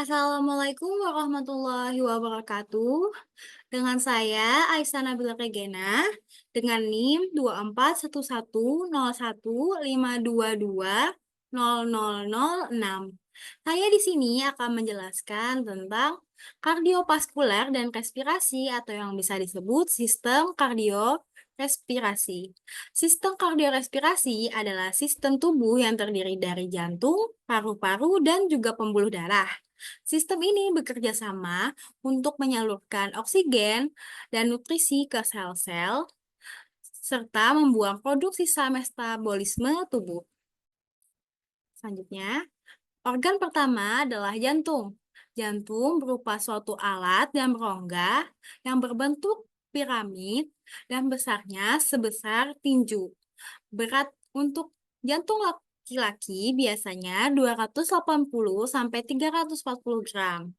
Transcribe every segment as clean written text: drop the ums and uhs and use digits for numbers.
Assalamualaikum warahmatullahi wabarakatuh. Dengan saya Aisyah Nabila Regena dengan NIM 24111152200006. Saya di sini akan menjelaskan tentang kardiovaskuler dan respirasi atau yang bisa disebut sistem kardiorespirasi. Sistem kardiorespirasi adalah sistem tubuh yang terdiri dari jantung, paru-paru, dan juga pembuluh darah. Sistem ini bekerja sama untuk menyalurkan oksigen dan nutrisi ke sel-sel, serta membuang produk sisa metabolisme tubuh. Selanjutnya, organ pertama adalah jantung. Jantung berupa suatu alat dan rongga yang berbentuk piramid dan besarnya sebesar tinju. Berat untuk jantung laki-laki biasanya 280 sampai 340 gram.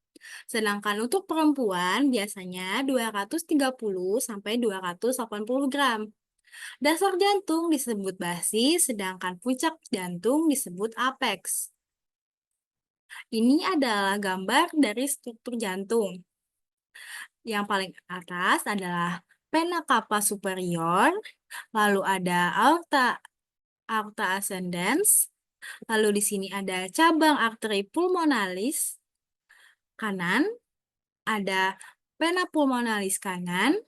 Sedangkan untuk perempuan biasanya 230 sampai 280 gram. Dasar jantung disebut basis, sedangkan puncak jantung disebut apeks. Ini adalah gambar dari struktur jantung. Yang paling atas adalah vena cava superior, lalu ada aorta ascendens, lalu di sini ada cabang arteri pulmonalis kanan, ada vena pulmonalis kanan,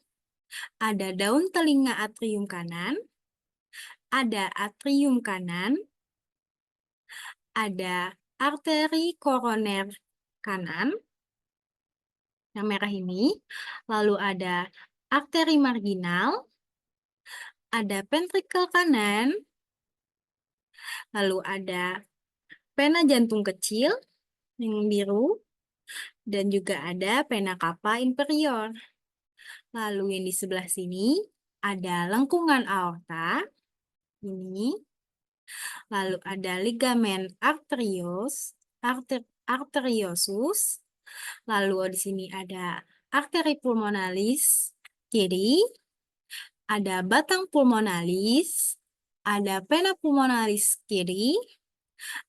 ada daun telinga atrium kanan, ada atrium kanan, ada arteri koroner kanan, yang merah ini, lalu ada arteri marginal, ada ventrikel kanan, lalu ada vena jantung kecil yang biru, dan juga ada vena cava inferior. Lalu yang di sebelah sini ada lengkungan aorta, ini, lalu ada ligamen arteriosus, lalu di sini ada arteri pulmonalis kiri, ada batang pulmonalis, ada vena pulmonalis kiri,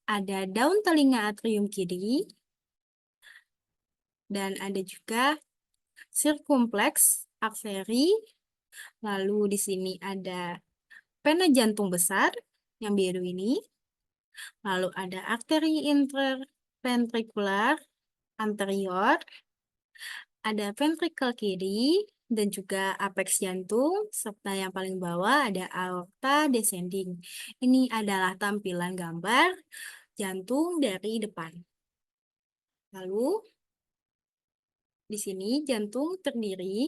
ada daun telinga atrium kiri, dan ada juga sirkumfleks arteri. Lalu di sini ada vena jantung besar yang biru ini. Lalu ada arteri interventrikular anterior, ada ventrikel kiri, dan juga apeks jantung, serta yang paling bawah ada aorta descending. Ini adalah tampilan gambar jantung dari depan. Lalu, di sini jantung terdiri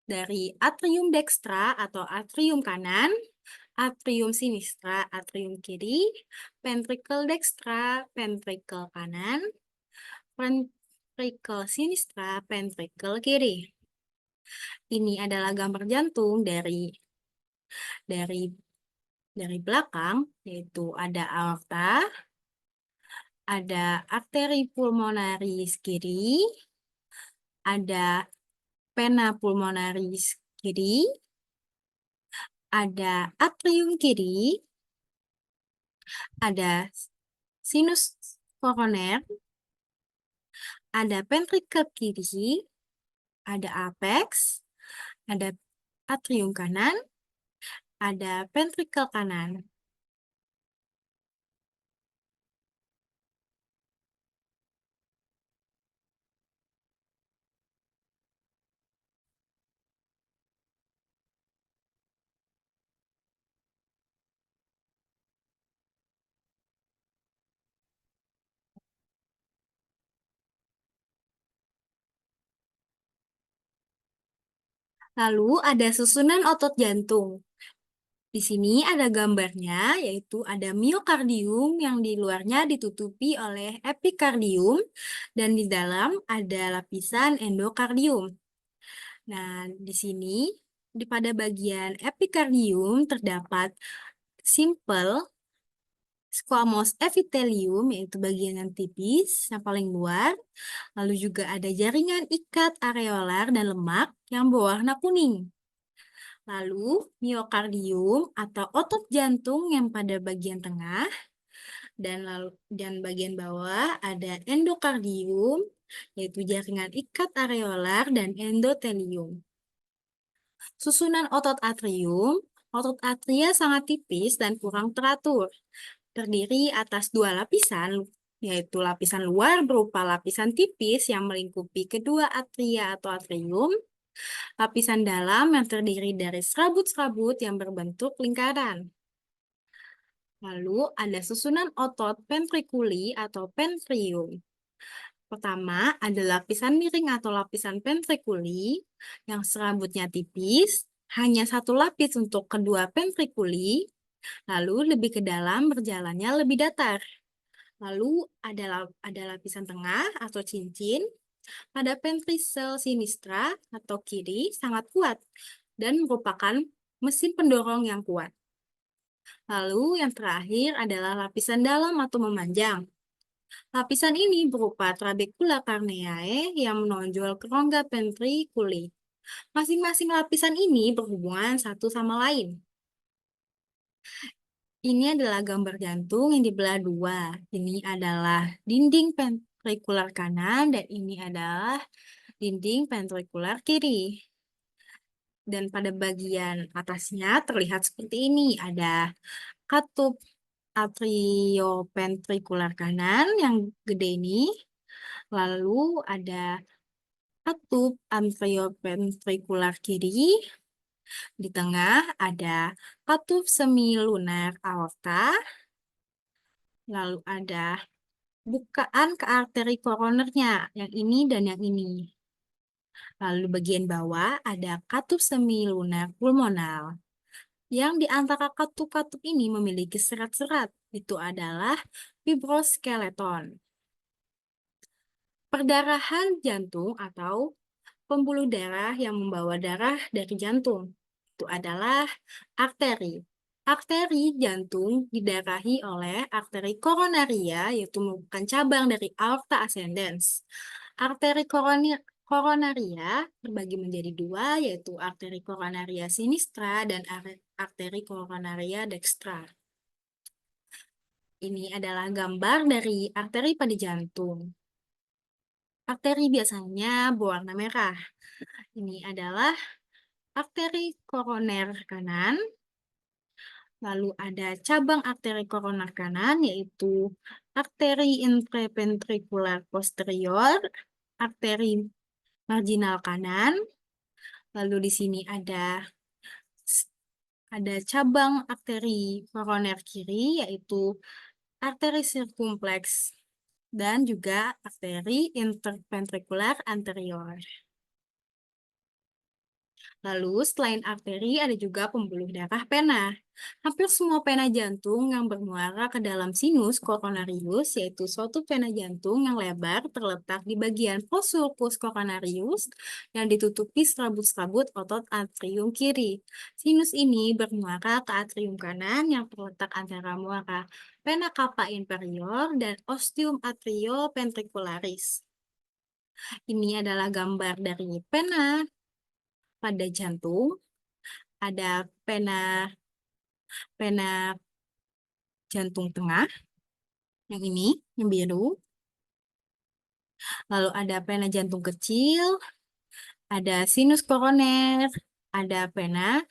dari atrium dextra atau atrium kanan, atrium sinistra, atrium kiri, ventricle dextra, ventricle kanan, ventricle sinistra, ventricle kiri. Ini adalah gambar jantung dari belakang, yaitu ada aorta, ada arteri pulmonaris kiri, ada vena pulmonaris kiri, ada atrium kiri, ada sinus koroner, ada ventrikel kiri, ada apeks, ada atrium kanan, ada ventrikel kanan. Lalu ada susunan otot jantung. Di sini ada gambarnya, yaitu ada miokardium yang di luarnya ditutupi oleh epikardium, dan di dalam ada lapisan endokardium. Nah, di sini pada bagian epikardium terdapat simple squamous epithelium, yaitu bagian yang tipis, yang paling luar. Lalu juga ada jaringan ikat areolar dan lemak yang berwarna kuning. Lalu, miokardium atau otot jantung yang pada bagian tengah, dan bagian bawah ada endokardium, yaitu jaringan ikat areolar dan endotelium. Susunan otot atrium, otot atria sangat tipis dan kurang teratur. Terdiri atas dua lapisan, yaitu lapisan luar berupa lapisan tipis yang melingkupi kedua atria atau atrium, lapisan dalam yang terdiri dari serabut-serabut yang berbentuk lingkaran. Lalu ada susunan otot ventriculi atau ventrium. Pertama, ada lapisan miring atau lapisan ventriculi yang serabutnya tipis, hanya satu lapis untuk kedua ventriculi, lalu lebih ke dalam berjalannya lebih datar. Lalu ada lapisan tengah atau cincin pada ventricle sinistra atau kiri sangat kuat dan merupakan mesin pendorong yang kuat. Lalu yang terakhir adalah lapisan dalam atau memanjang. Lapisan ini berupa trabecula carneae yang menonjol ke rongga ventriculi. Masing-masing lapisan ini berhubungan satu sama lain. Ini adalah gambar jantung yang dibelah dua. Ini adalah dinding ventrikular kanan dan ini adalah dinding ventrikular kiri. Dan pada bagian atasnya terlihat seperti ini. Ada katup atrioventrikular kanan yang gede ini. Lalu ada katup atrioventrikular kiri. Di tengah ada katup semilunar aorta. Lalu ada bukaan ke arteri koronernya, yang ini dan yang ini. Lalu bagian bawah ada katup semilunar pulmonal. Yang di antara katup-katup ini memiliki serat-serat, itu adalah fibroskeleton. Perdarahan jantung atau pembuluh darah yang membawa darah dari jantung, itu adalah arteri. Arteri jantung didarahi oleh arteri koronaria, yaitu merupakan cabang dari aorta ascendens. Arteri koronaria terbagi menjadi dua, yaitu arteri koronaria sinistra dan arteri koronaria dextra. Ini adalah gambar dari arteri pada jantung. Arteri biasanya berwarna merah. Ini adalah arteri koroner kanan. Lalu ada cabang arteri koroner kanan, yaitu arteri intraventricular posterior, arteri marginal kanan. Lalu di sini ada cabang arteri koroner kiri, yaitu arteri sirkumfleks dan juga arteri interventricular anterior. Lalu selain arteri ada juga pembuluh darah pena. Hampir semua pena jantung yang bermuara ke dalam sinus koronarius, yaitu suatu pena jantung yang lebar terletak di bagian prosulcus koronarius yang ditutupi serabut-serabut otot atrium kiri. Sinus ini bermuara ke atrium kanan yang terletak antara muara pena cava inferior dan ostium atrioventricularis. Ini adalah gambar dari pena pada jantung. Ada pena jantung tengah, yang ini, yang biru. Lalu ada pena jantung kecil, ada sinus koroner, ada pena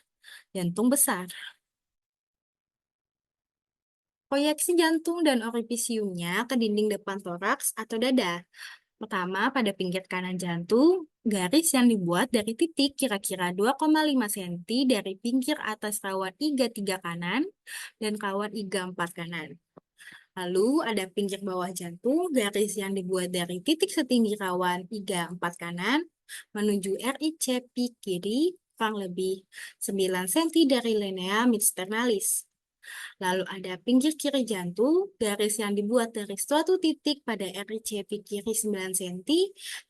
jantung besar. Proyeksi jantung dan orifisiumnya ke dinding depan toraks atau dada. Pertama, pada pinggir kanan jantung, garis yang dibuat dari titik kira-kira 2,5 cm dari pinggir atas rawan iga 3 kanan dan kawan iga 4 kanan. Lalu ada pinggir bawah jantung, garis yang dibuat dari titik setinggi rawan iga 4 kanan menuju RICP kiri kurang lebih 9 cm dari linea midsternalis. Lalu ada pinggir kiri jantung, garis yang dibuat dari suatu titik pada RICP kiri 9 cm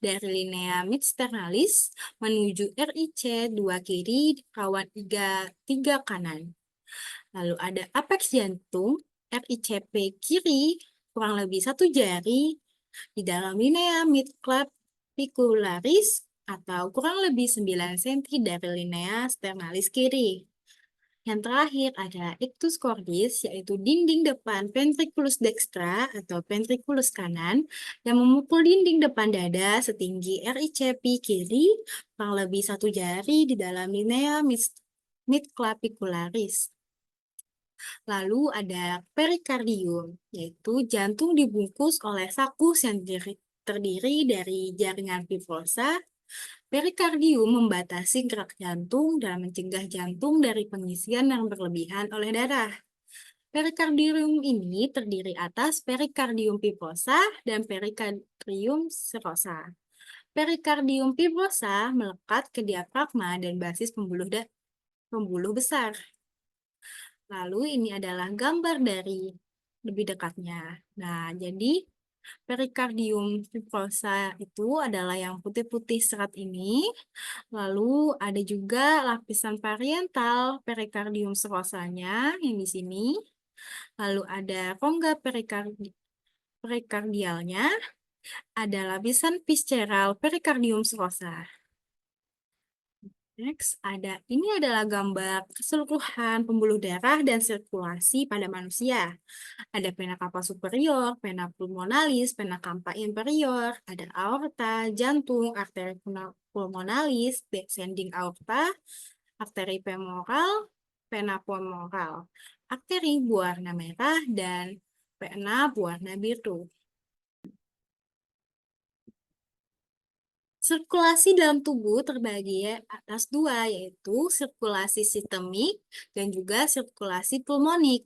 dari linea midsternalis menuju RIC 2 kiri rawan iga 3 kanan. Lalu ada apeks jantung, RICP kiri kurang lebih 1 jari di dalam linea midclavicularis atau kurang lebih 9 cm dari linea sternalis kiri. Yang terakhir ada ictus cordis, yaitu dinding depan ventriculus dextra atau ventriculus kanan yang memukul dinding depan dada setinggi RICP kiri kurang lebih 1 jari di dalam linea midclavicularis. Lalu ada perikardium, yaitu jantung dibungkus oleh sakus yang terdiri dari jaringan fibrosa. Perikardium membatasi gerak jantung dan mencegah jantung dari pengisian yang berlebihan oleh darah. Perikardium ini terdiri atas perikardium fibrosa dan perikardium serosa. Perikardium fibrosa melekat ke diafragma dan basis pembuluh besar. Lalu ini adalah gambar dari lebih dekatnya. Nah, jadi perikardium fibrosa itu adalah yang putih-putih serat ini. Lalu ada juga lapisan parietal perikardium serosanya yang di sini. Lalu ada rongga perikardialnya. Ada lapisan visceral perikardium serosa. Next, ini adalah gambar keseluruhan pembuluh darah dan sirkulasi pada manusia. Ada vena cava superior, vena pulmonalis, vena cava inferior, ada aorta, jantung, arteri pulmonalis, descending aorta, arteri femoral, vena femoral, arteri berwarna merah, dan vena berwarna biru. Sirkulasi dalam tubuh terbagi atas dua, yaitu sirkulasi sistemik dan juga sirkulasi pulmonik.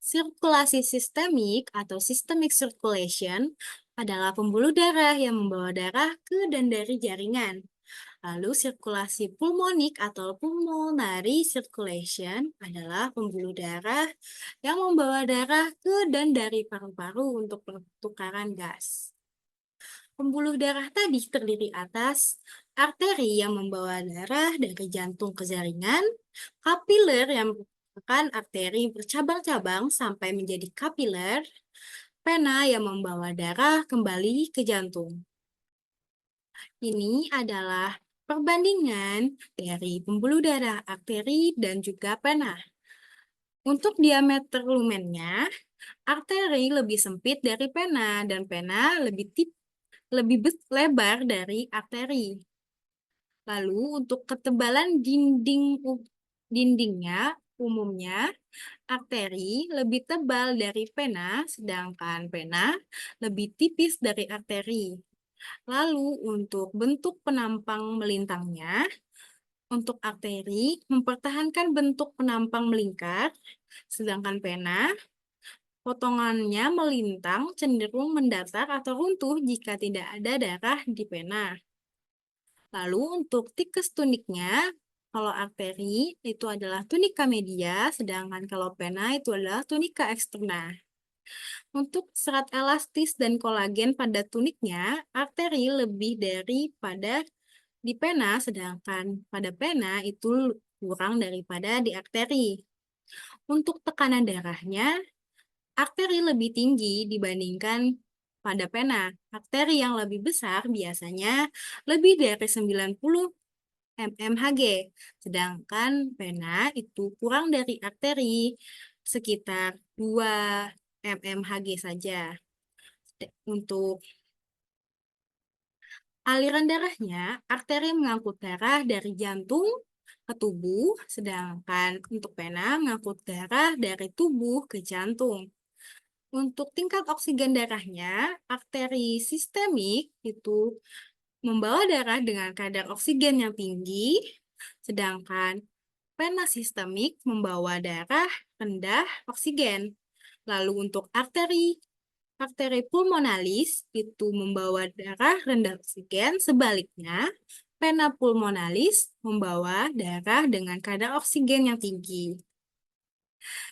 Sirkulasi sistemik atau systemic circulation adalah pembuluh darah yang membawa darah ke dan dari jaringan. Lalu sirkulasi pulmonik atau pulmonary circulation adalah pembuluh darah yang membawa darah ke dan dari paru-paru untuk pertukaran gas. Pembuluh darah tadi terdiri atas arteri yang membawa darah dari jantung ke jaringan, kapiler yang merupakan arteri bercabang-cabang sampai menjadi kapiler, vena yang membawa darah kembali ke jantung. Ini adalah perbandingan dari pembuluh darah arteri dan juga vena. Untuk diameter lumennya, arteri lebih sempit dari vena dan vena lebih lebar dari arteri. Lalu untuk ketebalan dindingnya umumnya arteri lebih tebal dari vena, sedangkan vena lebih tipis dari arteri. Lalu untuk bentuk penampang melintangnya, untuk arteri mempertahankan bentuk penampang melingkar, sedangkan vena potongannya melintang cenderung mendatar atau runtuh jika tidak ada darah di vena. Lalu untuk tikus tuniknya, kalau arteri itu adalah tunika media, sedangkan kalau vena itu adalah tunika eksterna. Untuk serat elastis dan kolagen pada tuniknya, arteri lebih daripada di vena, sedangkan pada vena itu kurang daripada di arteri. Untuk tekanan darahnya, arteri lebih tinggi dibandingkan pada vena. Arteri yang lebih besar biasanya lebih dari 90 mmHg, sedangkan vena itu kurang dari arteri sekitar 2 mmHg saja. Untuk aliran darahnya, arteri mengangkut darah dari jantung ke tubuh, sedangkan untuk vena mengangkut darah dari tubuh ke jantung. Untuk tingkat oksigen darahnya, arteri sistemik itu membawa darah dengan kadar oksigen yang tinggi, sedangkan vena sistemik membawa darah rendah oksigen. Lalu untuk arteri pulmonalis itu membawa darah rendah oksigen, sebaliknya vena pulmonalis membawa darah dengan kadar oksigen yang tinggi.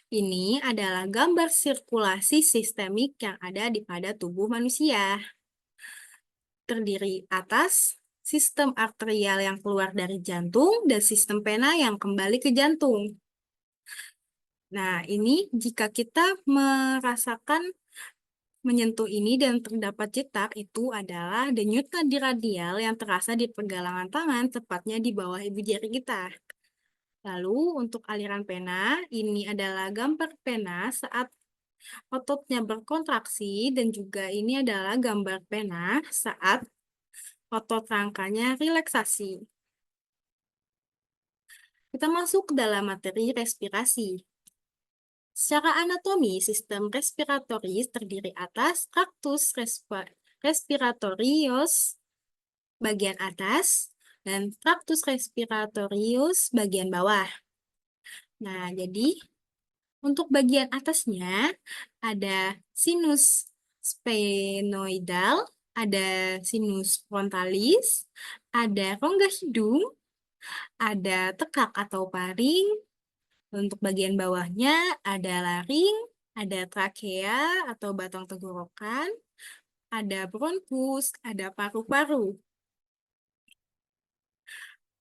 Ini adalah gambar sirkulasi sistemik yang ada pada tubuh manusia. Terdiri atas sistem arterial yang keluar dari jantung dan sistem vena yang kembali ke jantung. Nah, ini jika kita merasakan menyentuh ini dan terdapat cetak, itu adalah denyut nadi radial yang terasa di pergelangan tangan, tepatnya di bawah ibu jari kita. Lalu untuk aliran pena, ini adalah gambar pena saat ototnya berkontraksi dan juga ini adalah gambar pena saat otot rangkanya relaksasi. Kita masuk ke dalam materi respirasi. Secara anatomi, sistem respiratoris terdiri atas traktus respiratorius bagian atas dan traktus respiratorius bagian bawah. Nah, jadi untuk bagian atasnya ada sinus sphenoidal, ada sinus frontalis, ada rongga hidung, ada tekak atau paring. Untuk bagian bawahnya ada laring, ada trakea atau batang tenggorokan, ada bronkus, ada paru-paru.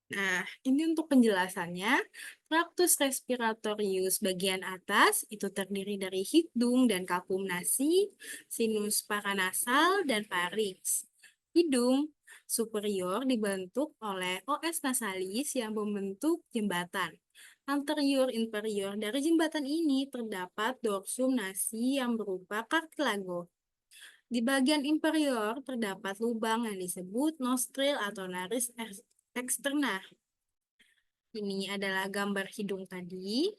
Nah, ini untuk penjelasannya. Traktus respiratorius bagian atas itu terdiri dari hidung dan kalkum nasi, sinus paranasal, dan farinks. Hidung superior dibentuk oleh OS nasalis yang membentuk jembatan. Anterior inferior dari jembatan ini terdapat dorsum nasi yang berupa kartilago. Di bagian inferior terdapat lubang yang disebut nostril atau naris eksterna. Ini adalah gambar hidung tadi.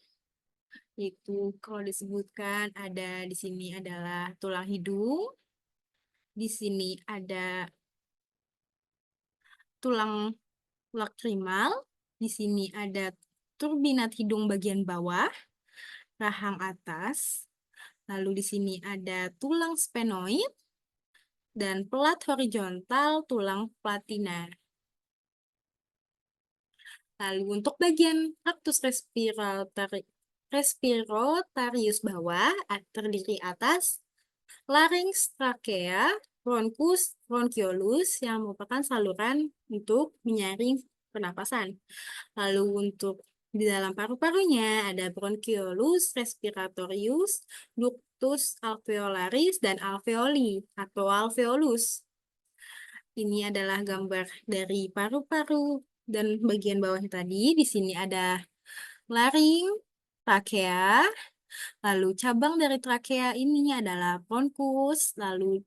Itu kalau disebutkan ada di sini adalah tulang hidung. Di sini ada tulang lakrimal. Di sini ada turbinat hidung bagian bawah, rahang atas. Lalu di sini ada tulang sphenoid dan pelat horizontal tulang platina. Lalu untuk bagian traktus respirotarius bawah terdiri atas larynx, trachea, bronchus, bronchiolus yang merupakan saluran untuk menyaring pernapasan. Lalu untuk di dalam paru-parunya ada bronchiolus respiratorius, ductus alveolaris, dan alveoli atau alveolus. Ini adalah gambar dari paru-paru dan bagian bawahnya tadi. Di sini ada laring, trakea, lalu cabang dari trakea ini adalah bronkus, lalu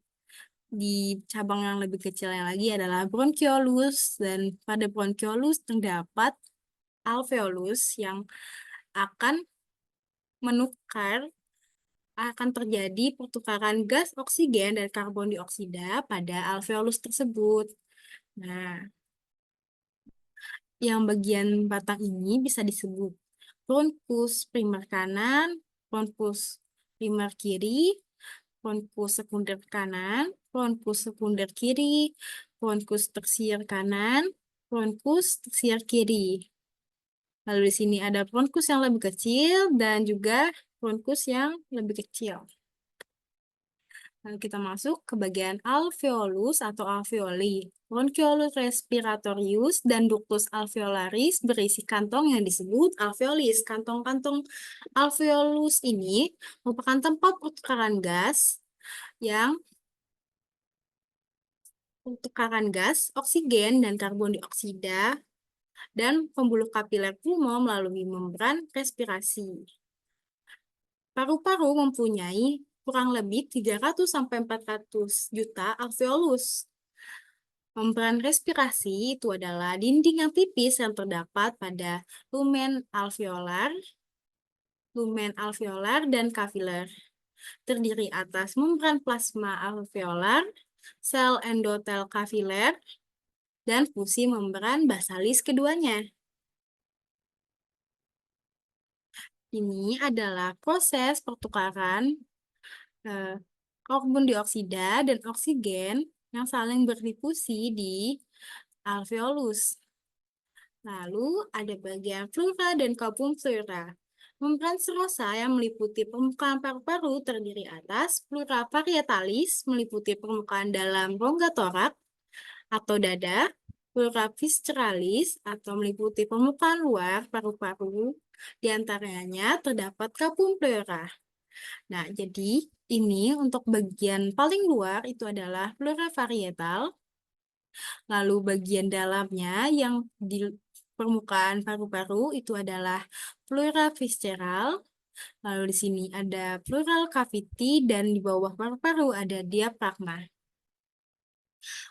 di cabang yang lebih kecilnya lagi adalah bronchiolus, dan pada bronchiolus terdapat alveolus yang akan menukar akan terjadi pertukaran gas oksigen dan karbon dioksida pada alveolus tersebut. Nah, yang bagian batang ini bisa disebut bronkus primer kanan, bronkus primer kiri, bronkus sekunder kanan, bronkus sekunder kiri, bronkus tersier kanan, bronkus tersier kiri. Lalu di sini ada bronkus yang lebih kecil dan juga bronkus yang lebih kecil. Lalu kita masuk ke bagian alveolus atau alveoli. Bronchiolus respiratorius dan ductus alveolaris berisi kantong yang disebut alveolis. Kantong-kantong alveolus ini merupakan tempat pertukaran gas yang oksigen dan karbon dioksida dan pembuluh kapiler pulmo melalui membran respirasi. Paru-paru mempunyai kurang lebih 300-400 juta alveolus. Membran respirasi itu adalah dinding yang tipis yang terdapat pada lumen alveolar dan kapiler. Terdiri atas membran plasma alveolar, sel endotel kapiler, dan fungsi membran basalis keduanya. Ini adalah proses pertukaran karbon dioksida dan oksigen yang saling berdifusi di alveolus. Lalu ada bagian pleura dan kapum pleura. Membran serosa yang meliputi permukaan paru-paru terdiri atas pleura parietalis meliputi permukaan dalam rongga torak atau dada, pleura visceralis atau meliputi permukaan luar paru-paru. Di antaranya terdapat kapum pleura. Nah, jadi ini untuk bagian paling luar itu adalah pleura parietal. Lalu bagian dalamnya yang di permukaan paru-paru itu adalah pleura visceral, lalu di sini ada pleural cavity, dan di bawah paru-paru ada diafragma.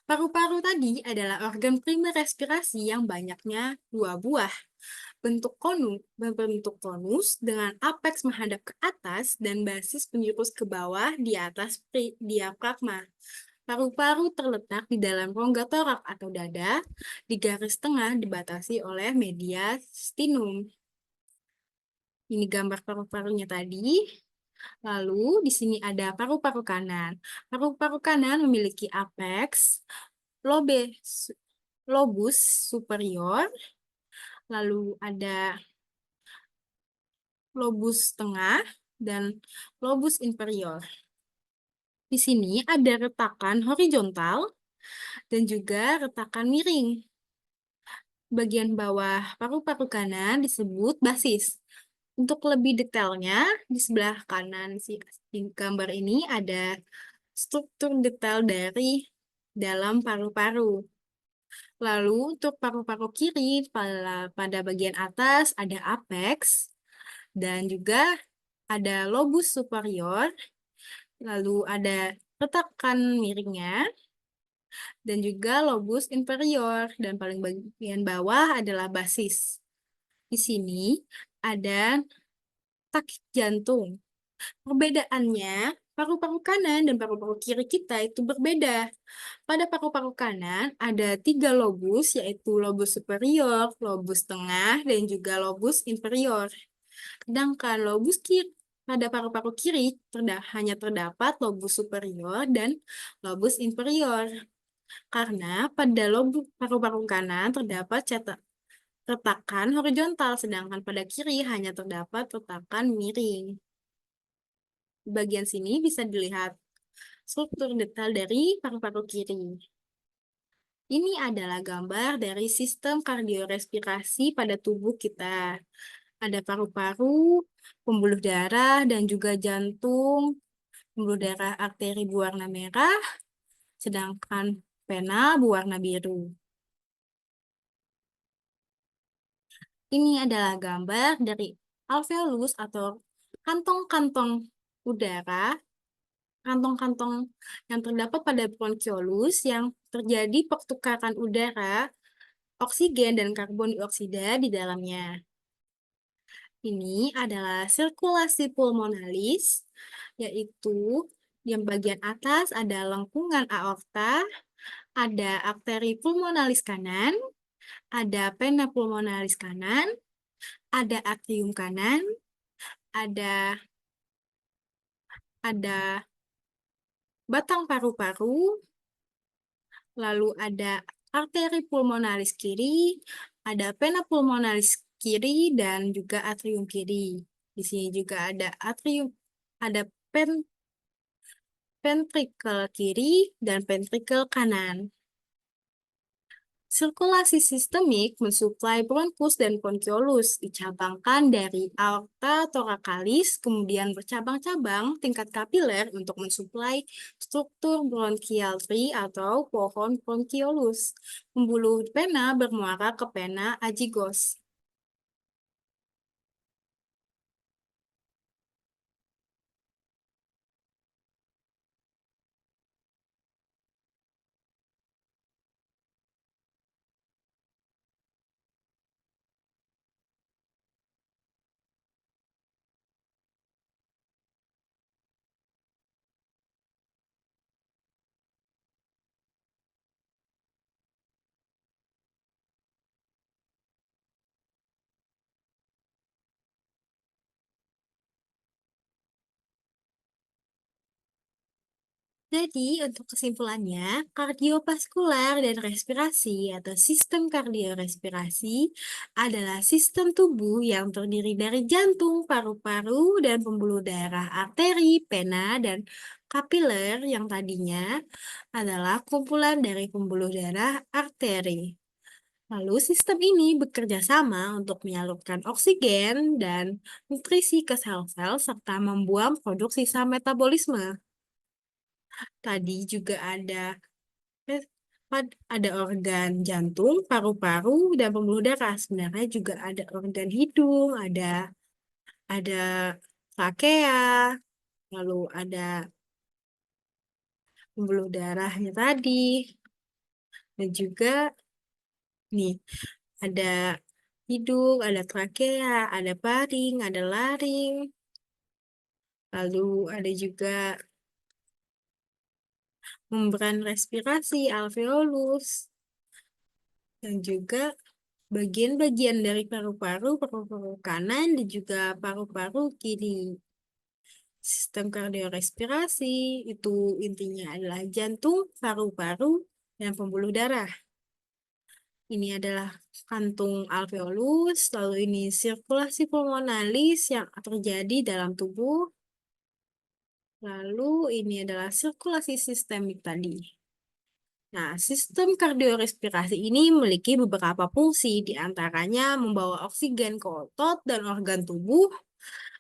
Paru-paru tadi adalah organ primer respirasi yang banyaknya dua buah. Berbentuk konus dengan apeks menghadap ke atas dan basis penjurus ke bawah di atas diafragma. Paru-paru terletak di dalam rongga torak atau dada, di garis tengah dibatasi oleh mediastinum. Ini gambar paru-parunya tadi. Lalu di sini ada paru-paru kanan. Paru-paru kanan memiliki apeks, lobus superior, lalu ada lobus tengah, dan lobus inferior. Di sini ada retakan horizontal dan juga retakan miring. Bagian bawah paru-paru kanan disebut basis. Untuk lebih detailnya, di sebelah kanan di gambar ini ada struktur detail dari dalam paru-paru. Lalu untuk paru-paru kiri, pada bagian atas ada apex, dan juga ada lobus superior, lalu ada retakan miringnya, dan juga lobus inferior, dan paling bagian bawah adalah basis. Di sini ada takik jantung. Perbedaannya, paru-paru kanan dan paru-paru kiri kita itu berbeda. Pada paru-paru kanan ada 3 lobus, yaitu lobus superior, lobus tengah, dan juga lobus inferior. Sedangkan pada paru-paru kiri hanya terdapat lobus superior dan lobus inferior. Karena pada paru-paru kanan terdapat retakan horizontal, sedangkan pada kiri hanya terdapat retakan miring. Di bagian sini bisa dilihat struktur detail dari paru-paru kiri. Ini adalah gambar dari sistem kardiorespirasi pada tubuh kita. Ada paru-paru, pembuluh darah, dan juga jantung. Pembuluh darah arteri berwarna merah, sedangkan vena berwarna biru. Ini adalah gambar dari alveolus atau kantong-kantong udara, kantong-kantong yang terdapat pada bronkiolus yang terjadi pertukaran udara, oksigen, dan karbon dioksida di dalamnya. Ini adalah sirkulasi pulmonalis, yaitu yang bagian atas ada lengkungan aorta, ada arteri pulmonalis kanan, ada vena pulmonalis kanan, ada atrium kanan, ada ada batang paru-paru, lalu ada arteri pulmonalis kiri, ada vena pulmonalis kiri, dan juga atrium kiri. Di sini juga ada ada ventrikel kiri dan ventrikel kanan. Sirkulasi sistemik mensuplai bronkus dan bronkiolus, dicabangkan dari aorta thoracalis, kemudian bercabang-cabang tingkat kapiler untuk mensuplai struktur bronchial tree atau pohon bronkiolus. Pembuluh vena bermuara ke vena azygos. Jadi, untuk kesimpulannya, kardiovaskular dan respirasi atau sistem kardiorespirasi adalah sistem tubuh yang terdiri dari jantung, paru-paru, dan pembuluh darah, arteri, vena, dan kapiler yang tadinya adalah kumpulan dari pembuluh darah arteri. Lalu sistem ini bekerja sama untuk menyalurkan oksigen dan nutrisi ke sel-sel serta membuang produk sisa metabolisme. Tadi juga ada Ada organ jantung, paru-paru, dan pembuluh darah. Sebenarnya juga ada organ hidung, ada trakea, lalu ada pembuluh darahnya tadi, dan juga nih ada hidung, ada trakea, ada paring, ada laring, lalu ada juga membran respirasi, alveolus, dan juga bagian-bagian dari paru-paru, paru-paru kanan, dan juga paru-paru kiri. Sistem kardiorespirasi itu intinya adalah jantung, paru-paru, dan pembuluh darah. Ini adalah kantung alveolus, lalu ini sirkulasi pulmonalis yang terjadi dalam tubuh, lalu ini adalah sirkulasi sistemik tadi. Nah, sistem kardiorespirasi ini memiliki beberapa fungsi, di antaranya membawa oksigen ke otot dan organ tubuh,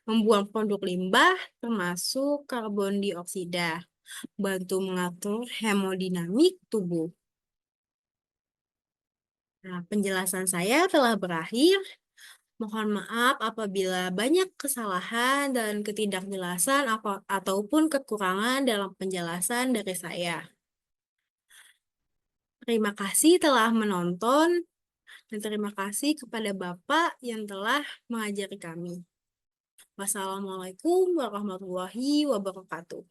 membuang produk limbah, termasuk karbon dioksida, bantu mengatur hemodinamik tubuh. Nah, penjelasan saya telah berakhir. Mohon maaf apabila banyak kesalahan dan ketidakjelasan ataupun kekurangan dalam penjelasan dari saya. Terima kasih telah menonton dan terima kasih kepada Bapak yang telah mengajari kami. Wassalamualaikum warahmatullahi wabarakatuh.